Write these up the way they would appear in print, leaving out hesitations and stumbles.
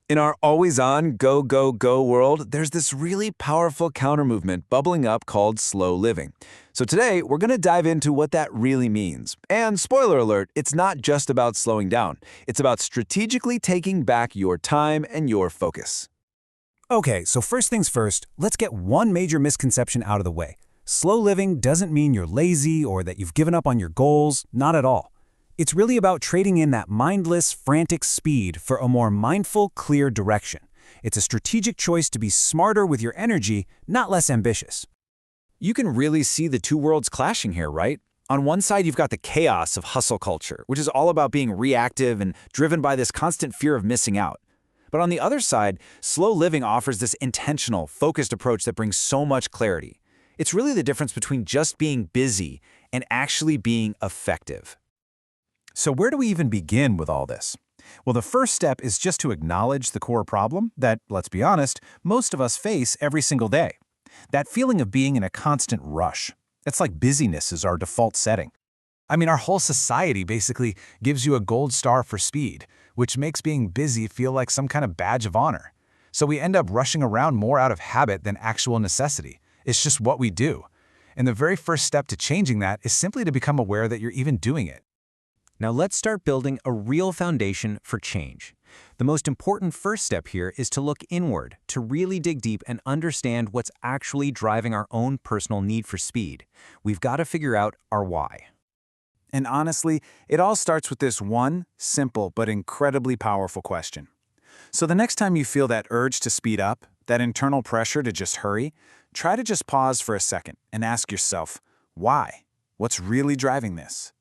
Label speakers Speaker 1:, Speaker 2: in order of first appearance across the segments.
Speaker 1: In our always-on, go, go, go world, there's this really powerful counter-movement bubbling up called slow living. So today, we're going to dive into what that really means. And spoiler alert, it's not just about slowing down. It's about strategically taking back your time and your focus.
Speaker 2: Okay, so first things first, let's get one major misconception out of the way. Slow living doesn't mean you're lazy or that you've given up on your goals, not at all. It's really about trading in that mindless, frantic speed for a more mindful, clear direction. It's a strategic choice to be smarter with your energy, not less ambitious.
Speaker 1: You can really see the two worlds clashing here, right? On one side, you've got the chaos of hustle culture, which is all about being reactive and driven by this constant fear of missing out. But on the other side, slow living offers this intentional, focused approach that brings so much clarity. It's really the difference between just being busy and actually being effective.
Speaker 3: So where do we even begin with all this? Well, the first step is just to acknowledge the core problem that, let's be honest, most of us face every single day. That feeling of being in a constant rush. It's like busyness is our default setting. I mean, our whole society basically gives you a gold star for speed, which makes being busy feel like some kind of badge of honor. So we end up rushing around more out of habit than actual necessity. It's just what we do. And the very first step to changing that is simply to become aware that you're even doing it.
Speaker 4: Now let's start building a real foundation for change. The most important first step here is to look inward, to really dig deep and understand what's actually driving our own personal need for speed. We've got to figure out our why.
Speaker 3: And honestly, it all starts with this one, simple but incredibly powerful question. So the next time you feel that urge to speed up, that internal pressure to just hurry, try to just pause for a second and ask yourself, why? What's really driving this?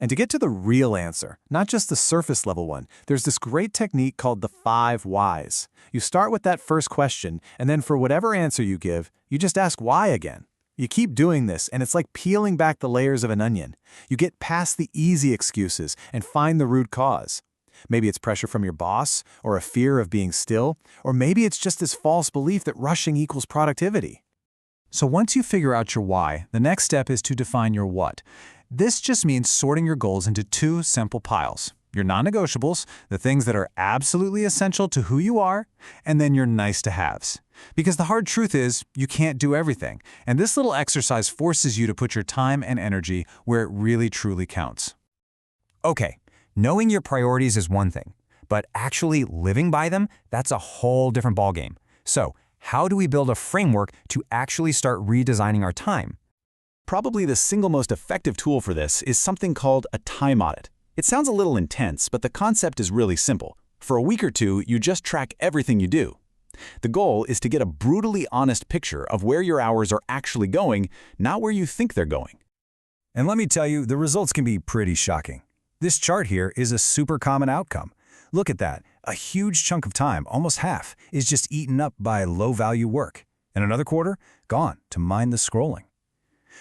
Speaker 3: And to get to the real answer, not just the surface level one, there's this great technique called the 5 whys. You start with that first question, and then for whatever answer you give, you just ask why again. You keep doing this, and it's like peeling back the layers of an onion. You get past the easy excuses and find the root cause. Maybe it's pressure from your boss, or a fear of being still, or maybe it's just this false belief that rushing equals productivity. So once you figure out your why, the next step is to define your what. This just means sorting your goals into 2 simple piles. Your non-negotiables, the things that are absolutely essential to who you are, and then your nice-to-haves. Because the hard truth is, you can't do everything, and this little exercise forces you to put your time and energy where it really truly counts.
Speaker 4: Okay, knowing your priorities is one thing, but actually living by them, that's a whole different ballgame. So, how do we build a framework to actually start redesigning our time?
Speaker 3: Probably the single most effective tool for this is something called a time audit. It sounds a little intense, but the concept is really simple. For a week or two, you just track everything you do. The goal is to get a brutally honest picture of where your hours are actually going, not where you think they're going.
Speaker 2: And let me tell you, the results can be pretty shocking. This chart here is a super common outcome. Look at that. A huge chunk of time, almost half, is just eaten up by low-value work. And another quarter, gone to mind the scrolling.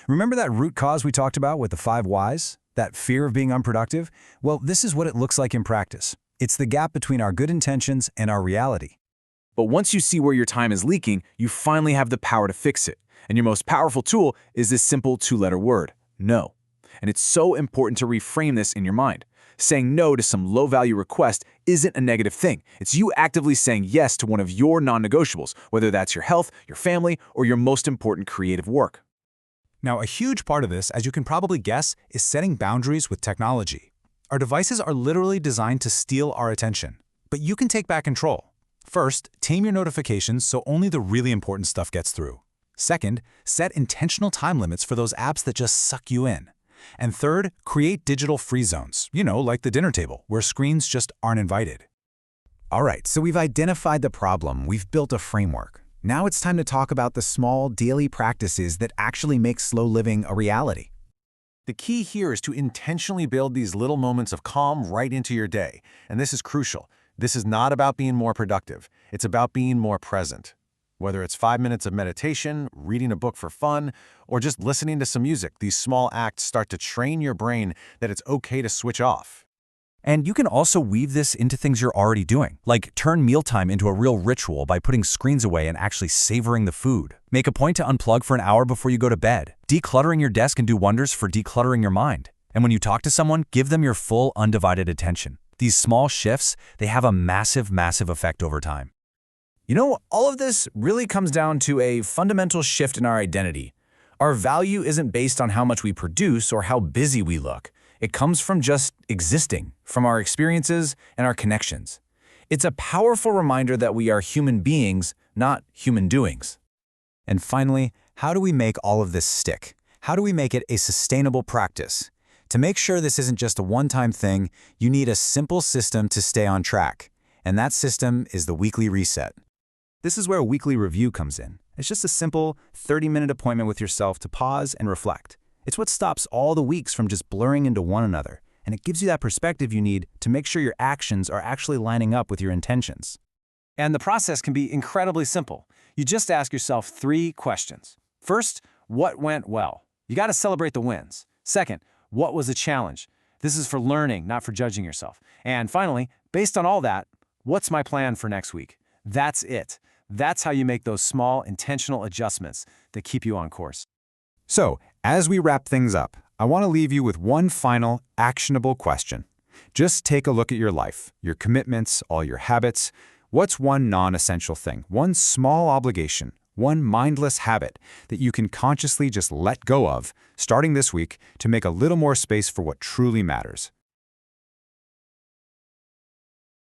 Speaker 2: Remember that root cause we talked about with the 5 whys? That fear of being unproductive? Well, this is what it looks like in practice. It's the gap between our good intentions and our reality.
Speaker 1: But once you see where your time is leaking, you finally have the power to fix it. And your most powerful tool is this simple 2-letter word, no. And it's so important to reframe this in your mind. Saying no to some low-value request isn't a negative thing. It's you actively saying yes to one of your non-negotiables, whether that's your health, your family, or your most important creative work.
Speaker 3: Now, a huge part of this, as you can probably guess, is setting boundaries with technology. Our devices are literally designed to steal our attention, but you can take back control. First, tame your notifications so only the really important stuff gets through. Second, set intentional time limits for those apps that just suck you in. And third, create digital free zones, like the dinner table, where screens just aren't invited. All right, so we've identified the problem, we've built a framework. Now it's time to talk about the small, daily practices that actually make slow living a reality. The key here is to intentionally build these little moments of calm right into your day, and this is crucial. This is not about being more productive. It's about being more present. Whether it's 5 minutes of meditation, reading a book for fun, or just listening to some music, these small acts start to train your brain that it's okay to switch off.
Speaker 2: And you can also weave this into things you're already doing, like turn mealtime into a real ritual by putting screens away and actually savoring the food. Make a point to unplug for an hour before you go to bed. Decluttering your desk can do wonders for decluttering your mind. And when you talk to someone, give them your full, undivided attention. These small shifts, they have a massive, massive effect over time.
Speaker 1: You know, all of this really comes down to a fundamental shift in our identity. Our value isn't based on how much we produce or how busy we look. It comes from just existing, from our experiences and our connections. It's a powerful reminder that we are human beings, not human doings.
Speaker 2: And finally, how do we make all of this stick? How do we make it a sustainable practice? To make sure this isn't just a one-time thing, you need a simple system to stay on track. And that system is the weekly reset. This is where a weekly review comes in. It's just a simple 30-minute appointment with yourself to pause and reflect. It's what stops all the weeks from just blurring into one another, and it gives you that perspective you need to make sure your actions are actually lining up with your intentions.
Speaker 3: And the process can be incredibly simple. You just ask yourself 3 questions. First, what went well? You got to celebrate the wins. Second, what was a challenge? This is for learning, not for judging yourself. And finally, based on all that, what's my plan for next week? That's it. That's how you make those small, intentional adjustments that keep you on course.
Speaker 2: So, as we wrap things up, I want to leave you with one final, actionable question. Just take a look at your life, your commitments, all your habits. What's one non-essential thing, one small obligation, one mindless habit that you can consciously just let go of, starting this week, to make a little more space for what truly matters?